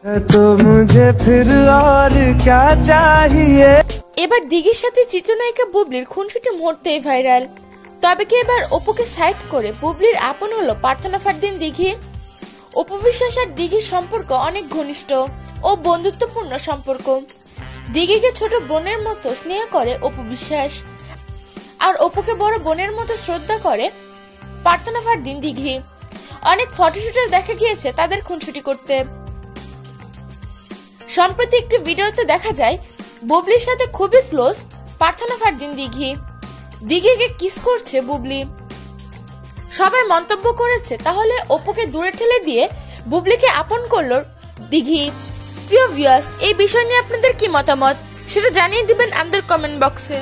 तो मुझे फिर और क्या चाहिए। এবার দিঘির সাথে চিত্রনায়িকা বুবলির খুনসুটি মুহূর্তেই ভাইরাল। তবে কি এবার অপুকে সাইড করে বুবলির আপন হলো প্রার্থনা ফারদিন দিঘি? অপু বিশ্বাস আর দিঘির সম্পর্ক অনেক ঘনিষ্ঠ ও বন্ধুত্বপূর্ণ সম্পর্ক। দিঘিকে ছোট বোনের মতো স্নেহ করে অপু বিশ্বাস, আর অপুকে বড় বোনের মতো শ্রদ্ধা করে প্রার্থনা ফারদিন দিঘি। অনেক ফটোশুটে দেখা গিয়েছে তাদের খুনসুটি করতে। সম্প্রতি একটি ভিডিওতে দেখা যায় বুবলির সাথে খুবই ক্লোজ প্রার্থনা ফারদিন দিঘি। দিঘিকে কিস করছে বুবলি। সবাই মন্তব্য করেছে তাহলে অপুকে দূরে ঠেলে দিয়ে বুবলিকে আপন করলো দিঘি। প্রিয় ভিউয়ার্স, এই বিষয় নিয়ে আপনাদের কি মতামত সেটা জানিয়ে দিবেন আমাদের কমেন্ট বক্সে।